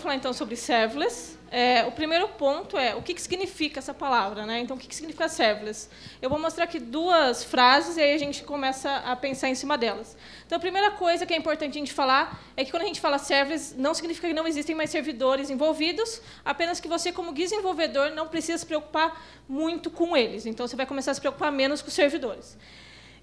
falar, então, sobre serverless. O primeiro ponto é o que significa essa palavra, né? Então, o que significa serverless? Eu vou mostrar aqui duas frases e aí a gente começa a pensar em cima delas. Então, a primeira coisa que é importante a gente falar é que, quando a gente fala serverless, não significa que não existem mais servidores envolvidos, apenas que você, como desenvolvedor, não precisa se preocupar muito com eles. Então, você vai começar a se preocupar menos com os servidores.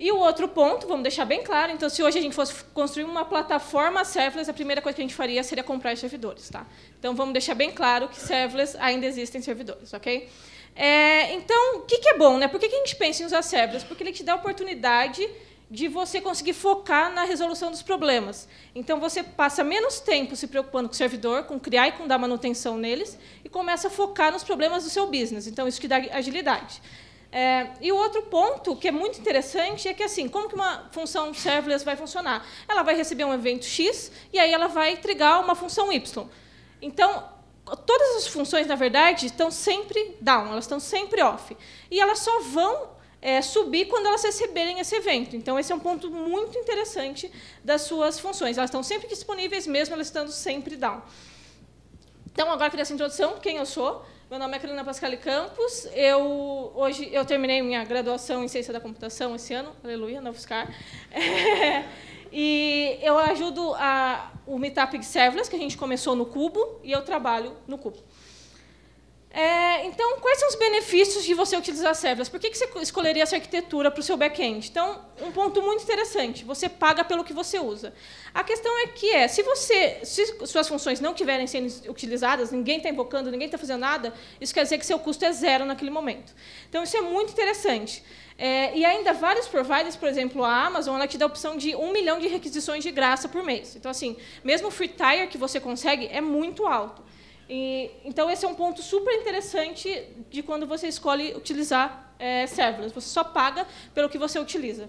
E o outro ponto, vamos deixar bem claro, então, se hoje a gente fosse construir uma plataforma serverless, a primeira coisa que a gente faria seria comprar servidores. Tá? Então, vamos deixar bem claro que serverless ainda existem servidores. Ok? Então, o que é bom? Né? Por que a gente pensa em usar serverless? Porque ele te dá a oportunidade de você conseguir focar na resolução dos problemas. Então, você passa menos tempo se preocupando com o servidor, com criar e com dar manutenção neles, e começa a focar nos problemas do seu business. Então, isso te dá agilidade. E o outro ponto, que é muito interessante, é que, assim, como que uma função serverless vai funcionar? Ela vai receber um evento X, e aí ela vai trigar uma função Y. Então, todas as funções, na verdade, estão sempre down, elas estão sempre off. E elas só vão subir quando elas receberem esse evento. Então, esse é um ponto muito interessante das suas funções. Elas estão sempre disponíveis, mesmo elas estando sempre down. Então, agora, para essa introdução, quem eu sou? Meu nome é Carolina Pascali Campos. Hoje eu terminei minha graduação em Ciência da Computação esse ano. Aleluia, na UFSCar. E eu ajudo o Meetup de Serverless, que a gente começou no Cubo, e eu trabalho no Cubo. Então, quais são os benefícios de você utilizar serverless? Por que você escolheria essa arquitetura para o seu back-end? Então, um ponto muito interessante, você paga pelo que você usa. A questão é que, se suas funções não estiverem sendo utilizadas, ninguém está invocando, ninguém está fazendo nada, isso quer dizer que seu custo é zero naquele momento. Então, isso é muito interessante. E ainda vários providers, por exemplo, a Amazon, ela te dá a opção de 1 milhão de requisições de graça por mês. Então, assim, mesmo o free tier que você consegue é muito alto. Então, esse é um ponto super interessante de quando você escolhe utilizar serverless. Você só paga pelo que você utiliza.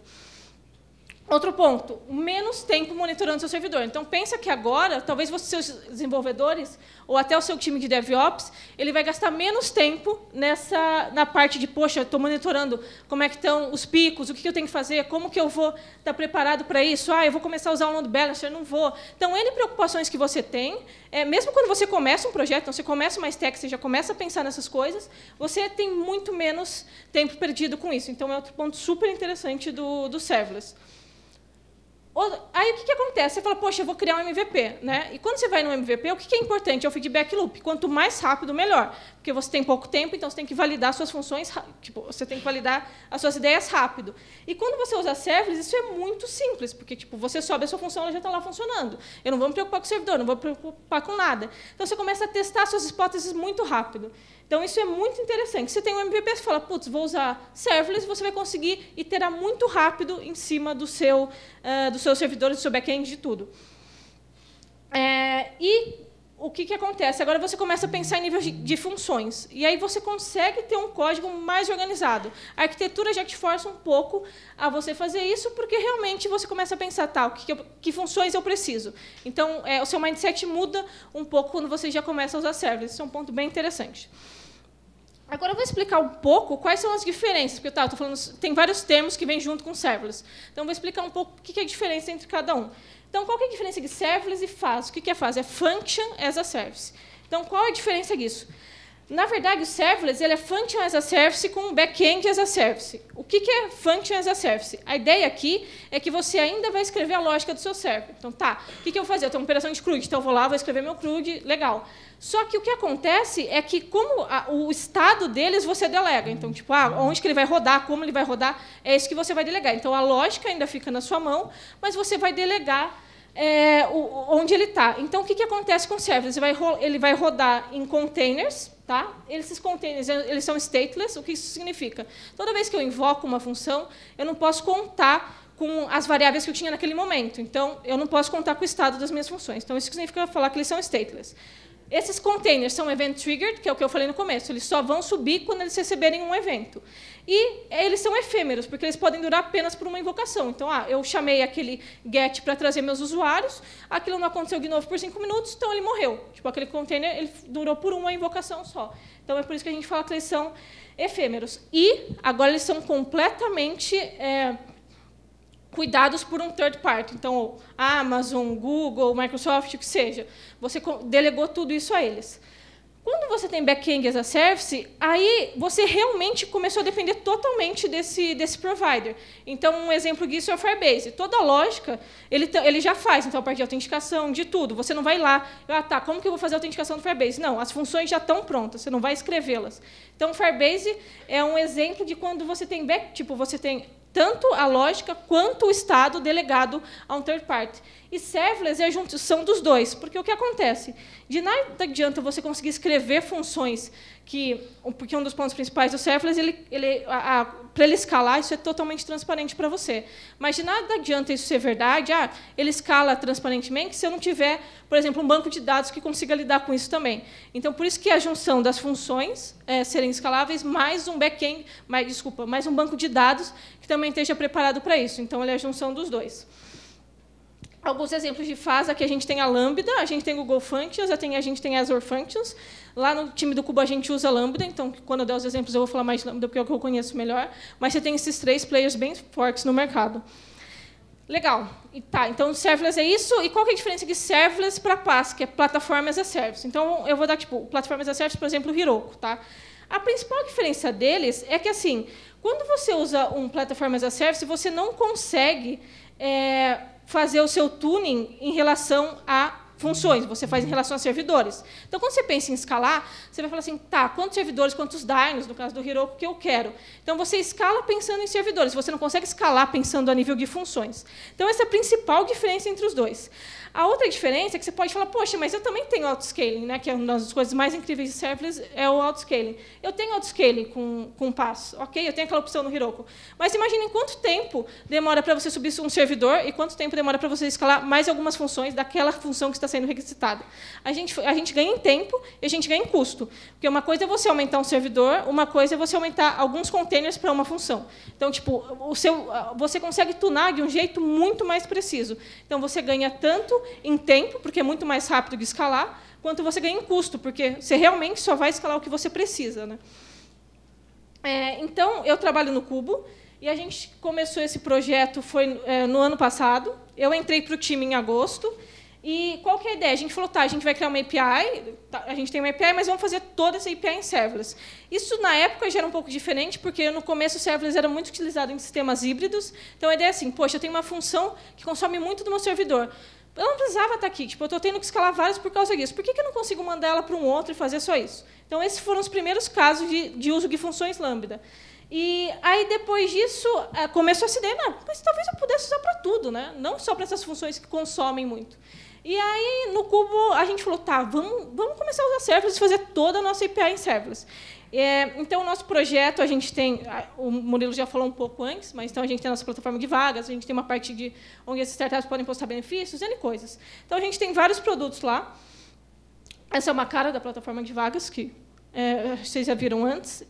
Outro ponto, menos tempo monitorando seu servidor. Então, pensa que agora, talvez seus desenvolvedores, ou até o seu time de DevOps, ele vai gastar menos tempo na parte de, poxa, estou monitorando como é que estão os picos, o que eu tenho que fazer, como que eu vou estar preparado para isso, eu vou começar a usar o load balancer, não vou. Então, N preocupações que você tem, mesmo quando você começa um projeto, então você começa mais tech, você já começa a pensar nessas coisas, você tem muito menos tempo perdido com isso. Então, é outro ponto super interessante do serverless. Aí, o que acontece? Você fala, poxa, eu vou criar um MVP. Né? E quando você vai no MVP, o que é importante? É o feedback loop. Quanto mais rápido, melhor. Porque você tem pouco tempo, então você tem que validar suas funções, você tem que validar as suas ideias rápido. E quando você usa serverless, isso é muito simples, porque você sobe a sua função, ela já está lá funcionando. Eu não vou me preocupar com o servidor, não vou me preocupar com nada. Então, você começa a testar suas hipóteses muito rápido. Então, isso é muito interessante. Você tem um MVP, você fala, putz, vou usar serverless, você vai conseguir iterar muito rápido em cima dos seus servidores, do seu back-end, de tudo. E o que acontece? Agora você começa a pensar em nível de funções. E aí você consegue ter um código mais organizado. A arquitetura já te força um pouco a você fazer isso, porque realmente você começa a pensar, que funções eu preciso. Então, o seu mindset muda um pouco quando você já começa a usar serverless. Isso é um ponto bem interessante. Agora eu vou explicar um pouco quais são as diferenças, porque eu estou falando, tem vários termos que vêm junto com serverless. Então, eu vou explicar um pouco o que é a diferença entre cada um. Então, qual que é a diferença de serverless e FaaS? O que é FaaS? É Function as a Service. Então, qual é a diferença disso? Na verdade, o serverless ele é Function as a Service com Backend as a Service. O que é Function as a Service? A ideia aqui é que você ainda vai escrever a lógica do seu server. Então, o que eu vou fazer? Eu tenho uma operação de CRUD, então eu vou lá, vou escrever meu CRUD, legal. Só que o que acontece é que, como o estado deles você delega, então, onde que ele vai rodar, como ele vai rodar, é isso que você vai delegar. Então, a lógica ainda fica na sua mão, mas você vai delegar onde ele está. Então, o que acontece com o serverless? Ele vai rodar em containers. Tá? Esses containers eles são stateless. O que isso significa? Toda vez que eu invoco uma função, eu não posso contar com as variáveis que eu tinha naquele momento. Então, eu não posso contar com o estado das minhas funções. Então, isso significa falar que eles são stateless. Esses containers são event-triggered, que é o que eu falei no começo. Eles só vão subir quando eles receberem um evento. E eles são efêmeros, porque eles podem durar apenas por uma invocação. Então, eu chamei aquele get para trazer meus usuários, aquilo não aconteceu de novo por 5 minutos, então ele morreu. Aquele container ele durou por uma invocação só. Então, é por isso que a gente fala que eles são efêmeros. E agora eles são completamente cuidados por um third party. Então, Amazon, Google, Microsoft, o que seja. Você delegou tudo isso a eles. Quando você tem back-end as a service, aí você realmente começou a depender totalmente desse provider. Então, um exemplo disso é o Firebase. Toda a lógica, ele já faz. Então, a parte de autenticação, de tudo. Você não vai lá, como que eu vou fazer a autenticação do Firebase? Não, as funções já estão prontas, você não vai escrevê-las. Então, o Firebase é um exemplo de quando você tem você tem tanto a lógica quanto o estado delegado a um third party. E serverless é a junção dos dois, porque o que acontece? De nada adianta você conseguir escrever funções porque um dos pontos principais do serverless, para ele escalar, isso é totalmente transparente para você. Mas de nada adianta isso ser verdade, ele escala transparentemente se eu não tiver, por exemplo, um banco de dados que consiga lidar com isso também. Então, por isso que a junção das funções serem escaláveis, mais um back-end, mais um banco de dados que também esteja preparado para isso. Então, ele é a junção dos dois. Alguns exemplos de FASA, que a gente tem a Lambda, a gente tem Google Functions, a gente tem Azure Functions. Lá no time do Cubo a gente usa Lambda, então, quando eu der os exemplos, eu vou falar mais de Lambda, porque é o que eu conheço melhor. Mas você tem esses 3 players bem fortes no mercado. Legal. Então, serverless é isso. E qual que é a diferença de serverless para PaaS, que é Platform as a Service? Então, eu vou dar, Platform as a Service, por exemplo, o Heroku. Tá? A principal diferença deles é que, assim, quando você usa um Platform as a Service, você não consegue fazer o seu tuning em relação a funções, você faz em relação a servidores. Então, quando você pensa em escalar, você vai falar assim, quantos servidores, quantos dynos, no caso do Heroku, que eu quero? Então, você escala pensando em servidores, você não consegue escalar pensando a nível de funções. Então, essa é a principal diferença entre os dois. A outra diferença é que você pode falar, poxa, mas eu também tenho autoscaling, né, que é uma das coisas mais incríveis de serverless, é o autoscaling. Eu tenho autoscaling com PaaS, ok? Eu tenho aquela opção no Heroku. Mas imagine quanto tempo demora para você subir um servidor e quanto tempo demora para você escalar mais algumas funções daquela função que está sendo requisitada. A gente ganha em tempo e a gente ganha em custo. Porque uma coisa é você aumentar um servidor, uma coisa é você aumentar alguns containers para uma função. Então, você consegue tunar de um jeito muito mais preciso. Então, você ganha tanto em tempo, porque é muito mais rápido de escalar, quanto você ganha em custo, porque você realmente só vai escalar o que você precisa. Né? Então, eu trabalho no Cubo, e a gente começou esse projeto no ano passado. Eu entrei para o time em agosto. E qual que é a ideia? A gente falou, a gente vai criar uma API, a gente tem uma API, mas vamos fazer toda essa API em serverless. Isso, na época, já era um pouco diferente, porque, no começo, o serverless era muito utilizado em sistemas híbridos. Então, a ideia é assim, poxa, eu tenho uma função que consome muito do meu servidor. Eu não precisava estar aqui, eu estou tendo que escalar vários por causa disso. Por que eu não consigo mandar ela para um outro e fazer só isso? Então, esses foram os primeiros casos de uso de funções Lambda. E aí, depois disso, começou a se ideia, mas talvez eu pudesse usar para tudo, né? Não só para essas funções que consomem muito. E aí, no Cubo, a gente falou, vamos começar a usar serverless e fazer toda a nossa API em serverless. Então, o nosso projeto, a gente tem, o Murilo já falou um pouco antes, mas então a gente tem a nossa plataforma de vagas, a gente tem uma parte onde as startups podem postar benefícios, N coisas. Então, a gente tem vários produtos lá. Essa é uma cara da plataforma de vagas, que vocês já viram antes.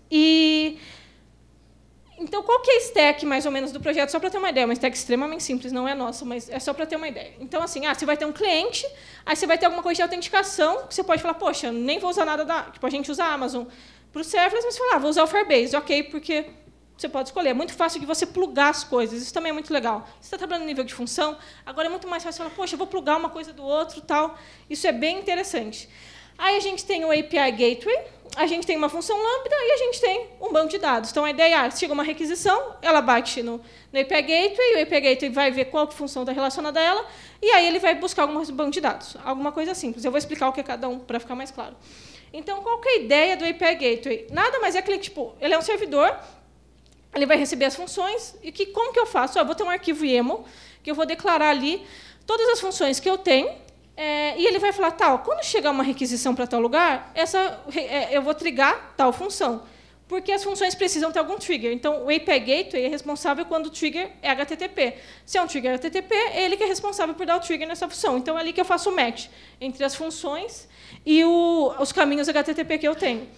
Então, qual que é a stack, mais ou menos, do projeto? Só para ter uma ideia, uma stack extremamente simples, não é nossa, mas é só para ter uma ideia. Então, assim, você vai ter um cliente, aí você vai ter alguma coisa de autenticação, que você pode falar, poxa, nem vou usar nada a gente usa a Amazon para o serverless, mas você fala, vou usar o Firebase, ok, porque você pode escolher. É muito fácil de você plugar as coisas, isso também é muito legal. Você está trabalhando no nível de função, agora é muito mais fácil falar, poxa, eu vou plugar uma coisa do outro, tal. Isso é bem interessante. Aí a gente tem o API Gateway, a gente tem uma função Lambda e a gente tem um banco de dados. Então, a ideia é, chega uma requisição, ela bate no API Gateway, o API Gateway vai ver qual função está relacionada a ela, e aí ele vai buscar algum banco de dados. Alguma coisa simples. Eu vou explicar o que é cada um, para ficar mais claro. Então, qual que é a ideia do API Gateway? Nada mais é que ele é um servidor, ele vai receber as funções, e como que eu faço? Eu vou ter um arquivo YAML, que eu vou declarar ali todas as funções que eu tenho, e ele vai falar, quando chegar uma requisição para tal lugar, eu vou trigar tal função, porque as funções precisam ter algum trigger. Então, o API Gateway é responsável quando o trigger é HTTP. Se é um trigger HTTP, é ele que é responsável por dar o trigger nessa função. Então, é ali que eu faço o match entre as funções e os caminhos HTTP que eu tenho.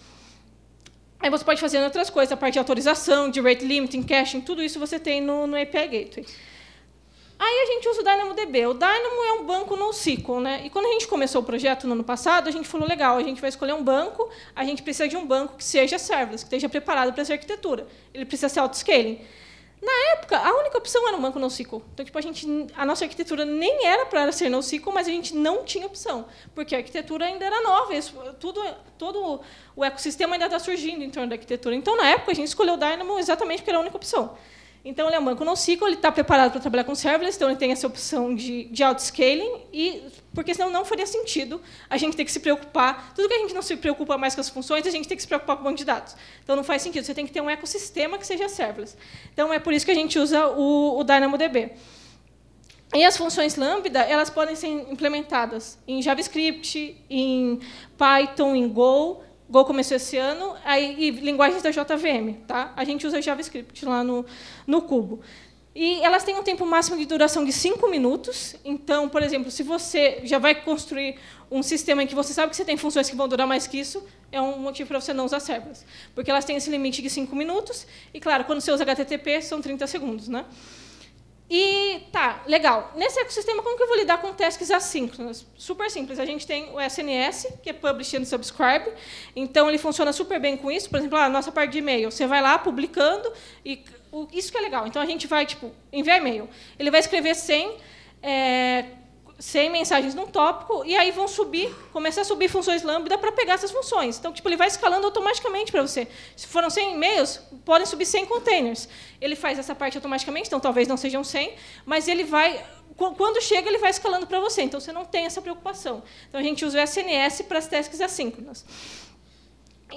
Aí você pode fazer outras coisas, a parte de autorização, de rate limiting, caching, tudo isso você tem no API Gateway. Aí a gente usa o DynamoDB. O Dynamo é um banco NoSQL, né? E quando a gente começou o projeto no ano passado, a gente falou, legal, a gente vai escolher um banco, a gente precisa de um banco que seja serverless, que esteja preparado para essa arquitetura. Ele precisa ser autoscaling. Na época, a única opção era o banco NoSQL. Então, tipo, a nossa arquitetura nem era para ser NoSQL, mas a gente não tinha opção, porque a arquitetura ainda era nova, todo o ecossistema ainda está surgindo em torno da arquitetura. Então, na época, a gente escolheu o Dynamo exatamente porque era a única opção. Então, ele é um banco NoSQL, ele está preparado para trabalhar com serverless, então ele tem essa opção de auto-scaling, porque senão não faria sentido a gente ter que se preocupar. Tudo que a gente não se preocupa mais com as funções, a gente tem que se preocupar com o banco de dados. Então, não faz sentido. Você tem que ter um ecossistema que seja serverless. Então, é por isso que a gente usa o DynamoDB. E as funções Lambda, elas podem ser implementadas em JavaScript, em Python, em Go. Go começou esse ano, e linguagens da JVM. Tá? A gente usa JavaScript lá no Cubo. E elas têm um tempo máximo de duração de 5 minutos. Então, por exemplo, se você já vai construir um sistema em que você sabe que você tem funções que vão durar mais que isso, é um motivo para você não usar serverless. Porque elas têm esse limite de 5 minutos. E, claro, quando você usa HTTP, são 30 segundos. Né? E, tá, legal. Nesse ecossistema, como que eu vou lidar com tasks assíncronas? Super simples. A gente tem o SNS, que é Publish and Subscribe. Então, ele funciona super bem com isso. Por exemplo, a nossa parte de e-mail. Você vai lá publicando, e isso que é legal. Então, a gente vai enviar e-mail. Ele vai escrever 100 mensagens num tópico, e aí vão começar a subir funções Lambda para pegar essas funções. Então, ele vai escalando automaticamente para você. Se foram 100 e-mails, podem subir 100 containers. Ele faz essa parte automaticamente, então talvez não sejam 100, mas ele vai, quando chega, ele vai escalando para você. Então, você não tem essa preocupação. Então, a gente usa o SNS para as tasks assíncronas.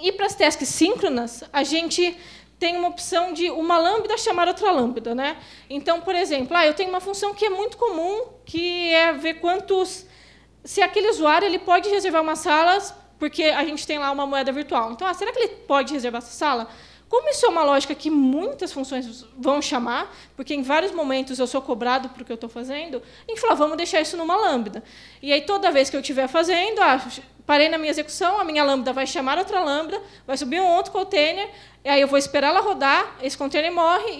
E para as tasks síncronas, a gente tem uma opção de uma lambda chamar outra lambda. Né? Então, por exemplo, eu tenho uma função que é muito comum, que é ver se aquele usuário ele pode reservar uma sala, porque a gente tem lá uma moeda virtual. Então, será que ele pode reservar essa sala? Como isso é uma lógica que muitas funções vão chamar, porque em vários momentos eu sou cobrado por o que eu estou fazendo, a gente fala, vamos deixar isso numa lambda. E aí, toda vez que eu estiver fazendo, parei na minha execução, a minha lambda vai chamar outra lambda, vai subir um outro container, e aí eu vou esperar ela rodar, esse container morre,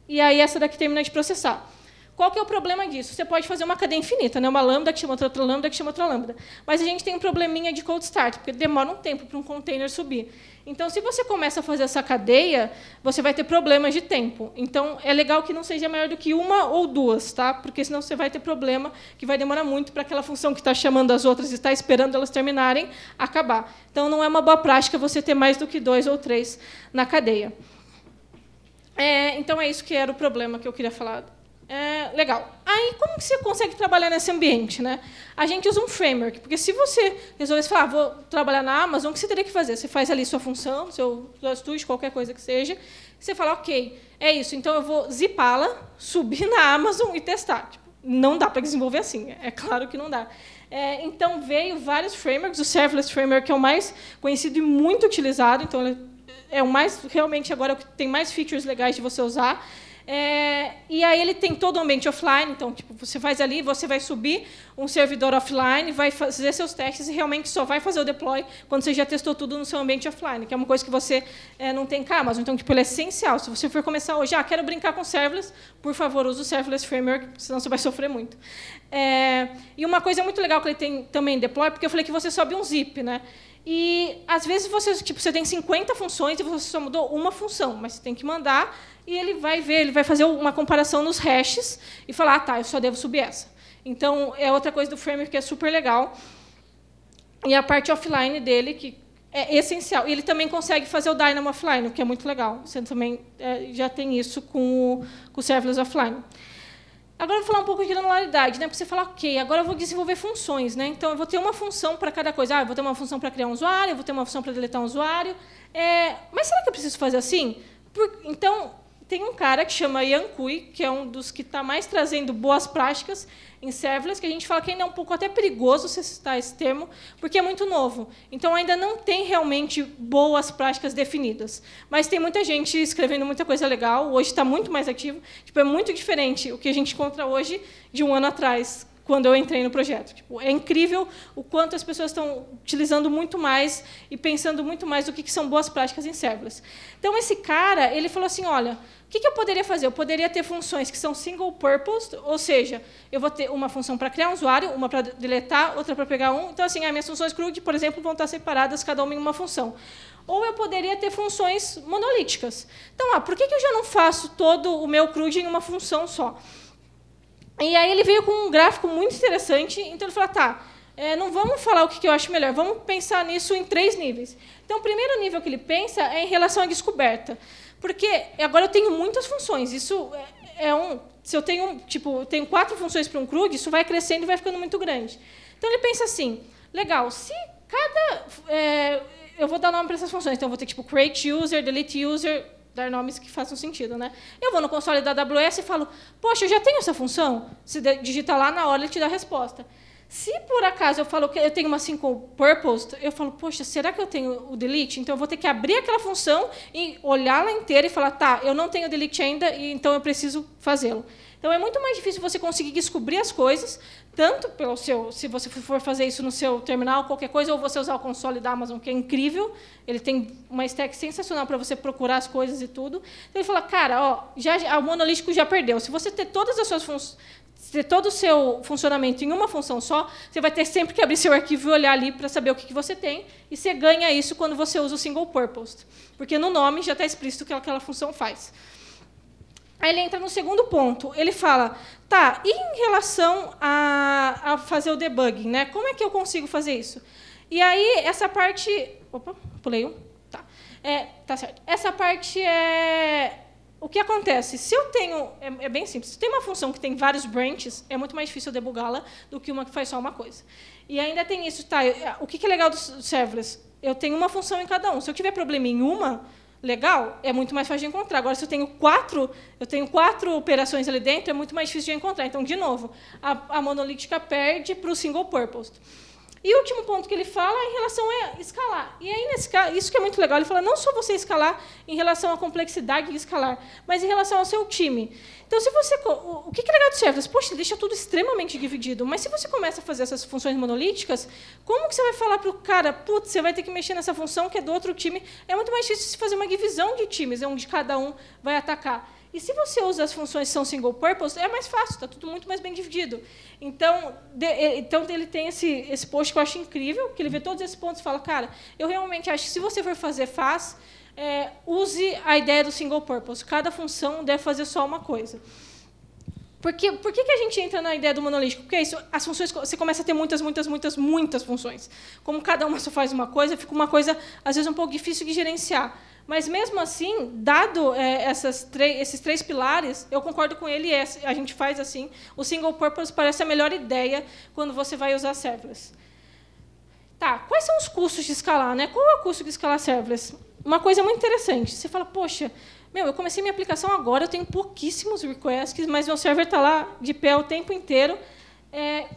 e aí essa daqui termina de processar. Qual que é o problema disso? Você pode fazer uma cadeia infinita, né? Uma lambda que chama outra lambda, que chama outra lambda. Mas a gente tem um probleminha de cold start, porque demora um tempo para um container subir. Então, se você começa a fazer essa cadeia, você vai ter problemas de tempo. Então, é legal que não seja maior do que uma ou duas, tá? Porque senão você vai ter problema que vai demorar muito para aquela função que está chamando as outras e está esperando elas terminarem acabar. Então, não é uma boa prática você ter mais do que 2 ou 3 na cadeia. Então, é isso que era o problema que eu queria falar. Legal. Aí, como que você consegue trabalhar nesse ambiente? Né? A gente usa um framework, porque se você resolvesse falar, vou trabalhar na Amazon, o que você teria que fazer? Você faz ali sua função, seu Studio, qualquer coisa que seja, você fala, ok, é isso, então eu vou zipá-la, subir na Amazon e testar. Não dá para desenvolver assim, é claro que não dá. Então, veio vários frameworks, o Serverless Framework é o mais conhecido e muito utilizado, então ele é o mais, realmente, agora tem mais features legais de você usar. E aí ele tem todo o ambiente offline, então você faz ali, você vai subir um servidor offline, vai fazer seus testes e realmente só vai fazer o deploy quando você já testou tudo no seu ambiente offline, que é uma coisa que você não tem com a Amazon. Então, ele é essencial. Se você for começar hoje, quero brincar com serverless, por favor, use o Serverless Framework, senão você vai sofrer muito. E uma coisa muito legal que ele tem também deploy, porque eu falei que você sobe um zip, né? E, às vezes, você tem 50 funções e você só mudou uma função, mas você tem que mandar e ele vai ver, ele vai fazer uma comparação nos hashes e falar, tá, eu só devo subir essa. Então, é outra coisa do framework que é super legal. E a parte offline dele, que é essencial. E ele também consegue fazer o Dynamo offline, o que é muito legal. Você também já tem isso com o Serverless offline. Agora eu vou falar um pouco de granularidade, né? Porque você fala, ok, agora eu vou desenvolver funções, né? Então eu vou ter uma função para cada coisa. Eu vou ter uma função para criar um usuário, eu vou ter uma função para deletar um usuário. Mas será que eu preciso fazer assim? Então, tem um cara que chama Yan Cui, que é um dos que está mais trazendo boas práticas em serverless, que a gente fala que ainda é um pouco até perigoso você citar esse termo, porque é muito novo. Então, ainda não tem realmente boas práticas definidas. Mas tem muita gente escrevendo muita coisa legal. Hoje está muito mais ativo. É muito diferente o que a gente encontra hoje de um ano atrás, quando eu entrei no projeto. É incrível o quanto as pessoas estão utilizando muito mais e pensando muito mais do que são boas práticas em serverless. Então, esse cara ele falou assim, olha, que eu poderia fazer? Eu poderia ter funções que são single purpose, ou seja, eu vou ter uma função para criar um usuário, uma para deletar, outra para pegar um. Então, assim, as minhas funções CRUD, por exemplo, vão estar separadas, cada uma em uma função. Ou eu poderia ter funções monolíticas. Então, por que eu já não faço todo o meu CRUD em uma função só? E aí ele veio com um gráfico muito interessante. Então, ele falou, tá, não vamos falar o que eu acho melhor, vamos pensar nisso em 3 níveis. Então, o primeiro nível que ele pensa é em relação à descoberta. Porque agora eu tenho muitas funções. Isso se eu tenho, tenho 4 funções para um CRUD, isso vai crescendo e vai ficando muito grande. Então, ele pensa assim, legal, se cada... eu vou dar nome para essas funções. Então, eu vou ter, create user, delete user, dar nomes que façam sentido, né? Eu vou no console da AWS e falo, poxa, eu já tenho essa função? Se digitar lá, na hora ele te dá a resposta. Se, por acaso, eu falo que eu tenho uma single purpose, eu falo, poxa, será que eu tenho o delete? Então, eu vou ter que abrir aquela função e olhar ela inteira e falar, tá, eu não tenho delete ainda, e então eu preciso fazê-lo. Então, é muito mais difícil você conseguir descobrir as coisas, tanto pelo se você for fazer isso no seu terminal, qualquer coisa, ou você usar o console da Amazon, que é incrível, ele tem uma stack sensacional para você procurar as coisas e tudo. Então, ele fala, cara, o monolítico já perdeu. Se você ter todas as suas funções, ter todo o seu funcionamento em uma função só, você vai ter sempre que abrir seu arquivo e olhar ali para saber o que você tem, e você ganha isso quando você usa o single purpose, porque no nome já está explícito o que aquela função faz. Aí ele entra no segundo ponto. Ele fala, tá, e em relação a fazer o debugging, né? Como é que eu consigo fazer isso? E aí, essa parte... Opa, pulei um. Tá. Tá certo. Essa parte é... O que acontece? Se eu tenho... É bem simples. Se tem uma função que tem vários branches, é muito mais difícil debugá-la do que uma que faz só uma coisa. E ainda tem isso. Tá, o que é legal do serverless? Eu tenho uma função em cada um. Se eu tiver problema em uma, legal, é muito mais fácil de encontrar. Agora, se eu tenho 4 operações ali dentro, é muito mais difícil de encontrar. Então, de novo, a monolítica perde para o single purpose. E o último ponto que ele fala é em relação a escalar. E aí, nesse caso, isso que é muito legal, ele fala não só você escalar em relação à complexidade de escalar, mas em relação ao seu time. Então, se você, o que é legal do serverless? Poxa, ele deixa tudo extremamente dividido. Mas se você começa a fazer essas funções monolíticas, como que você vai falar para o cara, putz, você vai ter que mexer nessa função que é do outro time? É muito mais difícil se fazer uma divisão de times, onde cada um vai atacar. E se você usa as funções que são single purpose, é mais fácil, está tudo muito mais bem dividido. Então ele tem esse post que eu acho incrível, que ele vê todos esses pontos e fala, cara, eu realmente acho que se você for fazer use a ideia do single purpose. Cada função deve fazer só uma coisa. Por que a gente entra na ideia do monolítico? Porque é isso, as funções, você começa a ter muitas funções. Como cada uma só faz uma coisa, fica uma coisa, às vezes, um pouco difícil de gerenciar. Mas, mesmo assim, dado esses 3 pilares, eu concordo com ele, a gente faz assim. O single purpose parece a melhor ideia quando você vai usar serverless. Tá, quais são os custos de escalar, né? Qual é o custo de escalar serverless? Uma coisa muito interessante. Você fala, poxa, eu comecei minha aplicação agora, eu tenho pouquíssimos requests, mas meu server está lá de pé o tempo inteiro.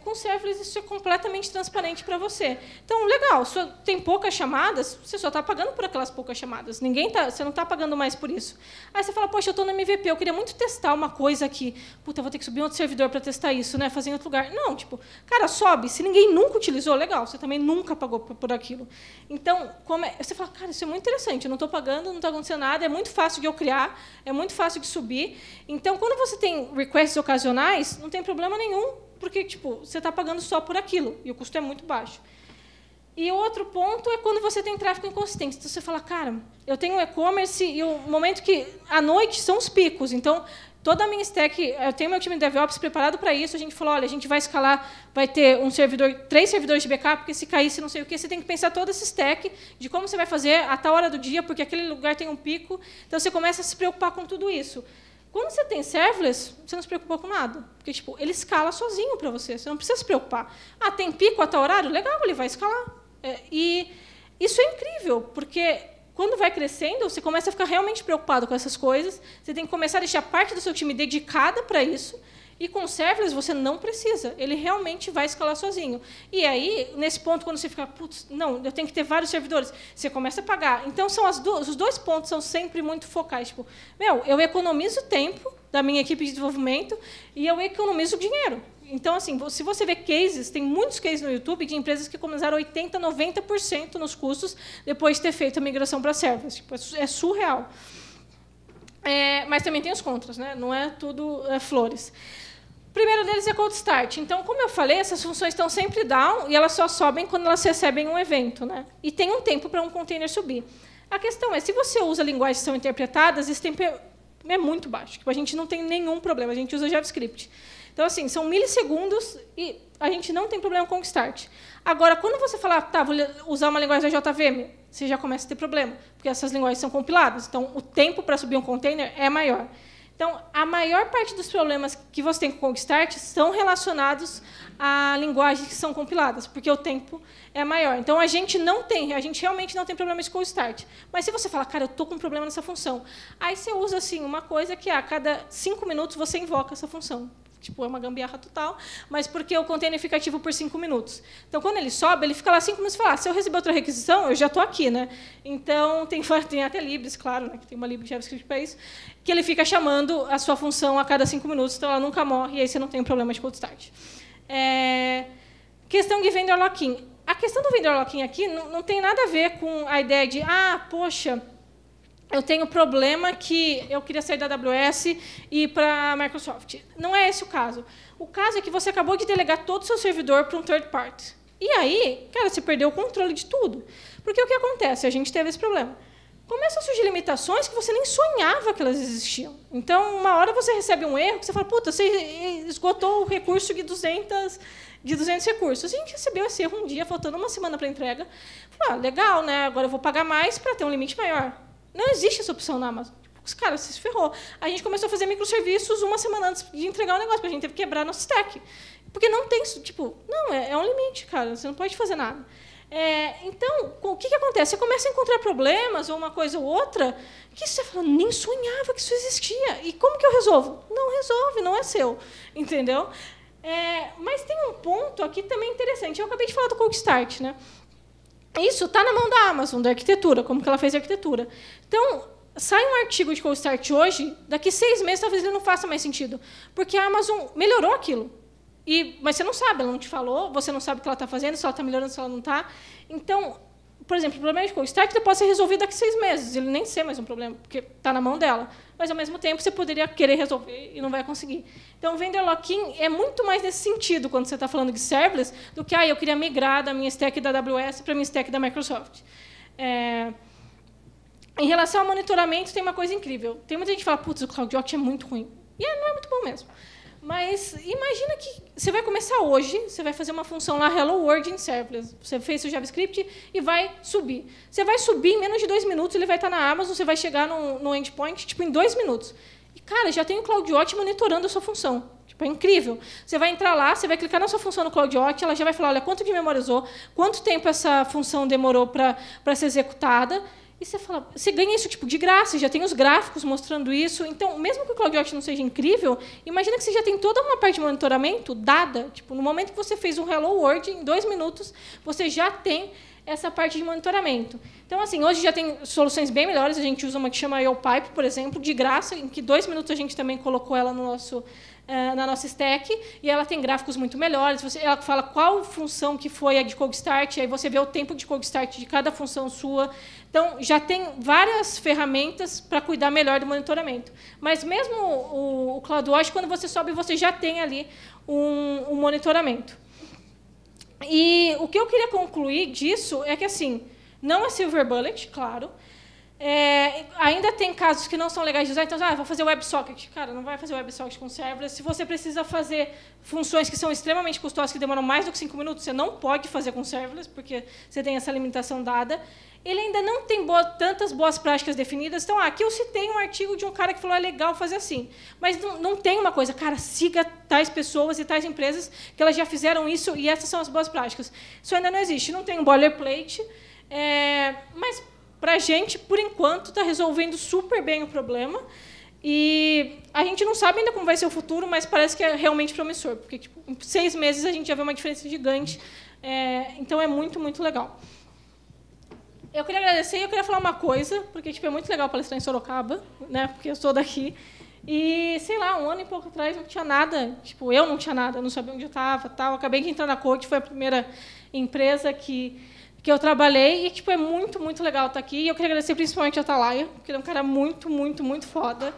Com serverless, isso é completamente transparente para você. Então, legal, tem poucas chamadas, você só está pagando por aquelas poucas chamadas. Você não está pagando mais por isso. Aí você fala, poxa, eu estou no MVP, eu queria muito testar uma coisa aqui. Puta, eu vou ter que subir um outro servidor para testar isso, né? Fazer em outro lugar. Não, cara, sobe. Se ninguém nunca utilizou, legal, você também nunca pagou por aquilo. Então, você fala, cara, isso é muito interessante, eu não estou pagando, não está acontecendo nada, é muito fácil de eu criar, é muito fácil de subir. Então, quando você tem requests ocasionais, não tem problema nenhum, porque você está pagando só por aquilo, e o custo é muito baixo. E o outro ponto é quando você tem tráfego inconsistente. Então, você fala, cara, eu tenho e-commerce, e o momento que, à noite, são os picos. Então, toda a minha stack, eu tenho meu time de DevOps preparado para isso, a gente falou, olha, a gente vai escalar, vai ter 3 servidores de backup, porque se caísse não sei o quê, você tem que pensar todo esse stack de como você vai fazer a tal hora do dia, porque aquele lugar tem um pico. Então, você começa a se preocupar com tudo isso. Quando você tem serverless, você não se preocupa com nada. Porque ele escala sozinho para você. Você não precisa se preocupar. Tem pico a tal horário? Legal, ele vai escalar. E isso é incrível, porque quando vai crescendo, você começa a ficar realmente preocupado com essas coisas. Você tem que começar a deixar parte do seu time dedicada para isso. E com o serverless, você não precisa. Ele realmente vai escalar sozinho. E aí, nesse ponto, quando você fica, putz, não, eu tenho que ter vários servidores, você começa a pagar. Então, os 2 pontos são sempre muito focais. Eu economizo tempo da minha equipe de desenvolvimento e eu economizo dinheiro. Então, assim, se você vê cases, tem muitos cases no YouTube de empresas que economizaram 80%, 90% nos custos depois de ter feito a migração para serverless. É surreal. Mas também tem os contras, né? Não é tudo flores. O primeiro deles é cold start. Então, como eu falei, essas funções estão sempre down e elas só sobem quando elas recebem um evento, né? E tem um tempo para um container subir. A questão é, se você usa linguagens que são interpretadas, esse tempo é muito baixo. Tipo, a gente não tem nenhum problema, a gente usa JavaScript. Então, assim, são milissegundos e a gente não tem problema com o start. Agora, quando você falar, tá, vou usar uma linguagem da JVM, você já começa a ter problema, porque essas linguagens são compiladas. Então, o tempo para subir um container é maior. Então, a maior parte dos problemas que você tem com o Start são relacionados a linguagens que são compiladas, porque o tempo é maior. Então, a gente realmente não tem problemas com o Start. Mas se você fala, cara, eu estou com um problema nessa função, aí você usa assim, uma coisa que a cada 5 minutos você invoca essa função. Tipo, é uma gambiarra total, mas porque o container fica ativo por 5 minutos. Então, quando ele sobe, ele fica lá 5 minutos e fala, se eu receber outra requisição, eu já estou aqui, né? Então, tem até libs, claro, né, que tem uma lib de JavaScript para isso, que ele fica chamando a sua função a cada 5 minutos, então ela nunca morre, e aí você não tem problema de cold start. Questão de vendor lock-in. A questão do vendor lock-in aqui não tem nada a ver com a ideia de, poxa, eu tenho problema que eu queria sair da AWS e ir para a Microsoft. Não é esse o caso. O caso é que você acabou de delegar todo o seu servidor para um third party. E aí, cara, você perdeu o controle de tudo. Porque o que acontece? A gente teve esse problema. Começam a surgir limitações que você nem sonhava que elas existiam. Então, uma hora você recebe um erro que você fala, puta, você esgotou o recurso de 200 recursos. A gente recebeu esse erro um dia, faltando uma semana para a entrega. Falei, legal, né? Agora eu vou pagar mais para ter um limite maior. Não existe essa opção na Amazon. Os caras se ferrou. A gente começou a fazer microserviços uma semana antes de entregar o negócio, porque a gente teve que quebrar nosso stack. Porque não tem, é um limite, cara. Você não pode fazer nada. Então, o que acontece? Você começa a encontrar problemas, ou uma coisa ou outra, que você fala, nem sonhava que isso existia. E como que eu resolvo? Não resolve, não é seu. Entendeu? Mas tem um ponto aqui também interessante. Eu acabei de falar do Cold Start, né? Isso está na mão da Amazon, da arquitetura, como que ela fez a arquitetura. Então, sai um artigo de Cold Start hoje, daqui 6 meses talvez ele não faça mais sentido, porque a Amazon melhorou aquilo. Mas você não sabe, ela não te falou, você não sabe o que ela está fazendo, se ela está melhorando, se ela não está. Então, por exemplo, o problema de Cold Start pode ser resolvido daqui 6 meses, ele nem ser mais um problema, porque está na mão dela. Mas, ao mesmo tempo, você poderia querer resolver e não vai conseguir. Então, o vendor lock-in é muito mais nesse sentido, quando você está falando de serverless, do que eu queria migrar da minha stack da AWS para a minha stack da Microsoft. Em relação ao monitoramento, tem uma coisa incrível. Tem muita gente que fala, putz, o CloudWatch é muito ruim. E não é muito bom mesmo. Mas imagina que você vai começar hoje, você vai fazer uma função lá, Hello World em serverless. Você fez o JavaScript e vai subir. Você vai subir em menos de 2 minutos, ele vai estar na Amazon, você vai chegar no endpoint em 2 minutos. E, cara, já tem o CloudWatch monitorando a sua função. É incrível. Você vai entrar lá, você vai clicar na sua função no CloudWatch, ela já vai falar, olha, quanto de memória usou, quanto tempo essa função demorou para ser executada. E você ganha isso de graça, já tem os gráficos mostrando isso. Então, mesmo que o CloudWatch não seja incrível, imagina que você já tem toda uma parte de monitoramento dada. No momento que você fez um Hello World, em 2 minutos, você já tem essa parte de monitoramento. Então, assim, hoje já tem soluções bem melhores. A gente usa uma que chama IOPipe, por exemplo, de graça, em que 2 minutos a gente também colocou ela na nossa stack, e ela tem gráficos muito melhores. Ela fala qual função que foi a de Cold Start, aí você vê o tempo de Cold Start de cada função sua. Então, já tem várias ferramentas para cuidar melhor do monitoramento. Mas mesmo o CloudWatch, quando você sobe, você já tem ali um monitoramento. E o que eu queria concluir disso é que, assim, não é silver bullet, claro. Ainda tem casos que não são legais de usar, então, vou fazer WebSocket. Cara, não vai fazer WebSocket com serverless. Se você precisa fazer funções que são extremamente custosas, que demoram mais do que 5 minutos, você não pode fazer com serverless, porque você tem essa limitação dada. Ele ainda não tem tantas boas práticas definidas. Então, aqui eu citei um artigo de um cara que falou, é legal fazer assim. Mas não tem uma coisa, cara, siga tais pessoas e tais empresas que elas já fizeram isso e essas são as boas práticas. Isso ainda não existe. Não tem um boilerplate. Mas, para a gente, por enquanto, está resolvendo super bem o problema. E a gente não sabe ainda como vai ser o futuro, mas parece que é realmente promissor. Porque, em 6 meses, a gente já vê uma diferença gigante. Então, é muito, muito legal. Eu queria agradecer e eu queria falar uma coisa, porque é muito legal palestrar em Sorocaba, né, porque eu sou daqui. E, sei lá, 1 ano e pouco atrás não tinha nada. Eu não tinha nada, não sabia onde eu estava. Acabei de entrar na Code, foi a primeira empresa que que eu trabalhei, e tipo, é muito, muito legal estar aqui. E eu queria agradecer principalmente a Atalaia, porque ele é um cara muito, muito, muito foda.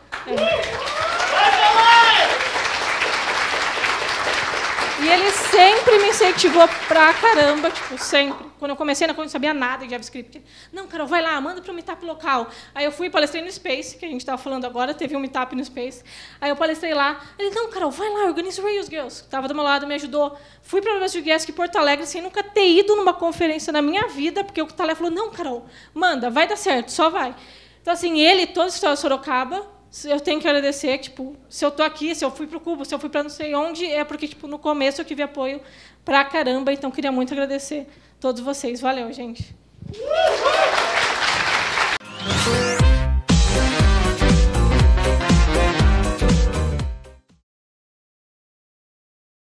E ele sempre me incentivou pra caramba, tipo, sempre. Quando eu comecei, eu não sabia nada de JavaScript. Não, Carol, vai lá, manda para o meetup local. Aí eu fui, palestrei no Space, que a gente estava falando agora, teve um meetup no Space. Aí eu palestrei lá. Ele, não, Carol, vai lá, organiza o Rails Girls. Estava do meu lado, me ajudou. Fui para o WSGS em Porto Alegre, sem nunca ter ido numa conferência na minha vida, porque o Talé falou, não, Carol, manda, vai dar certo, só vai. Então, assim, ele, todo esse de Sorocaba, eu tenho que agradecer, tipo, se eu estou aqui, se eu fui para o Cubo, se eu fui para não sei onde, é porque tipo, no começo eu tive apoio pra caramba, então queria muito agradecer a todos vocês. Valeu, gente.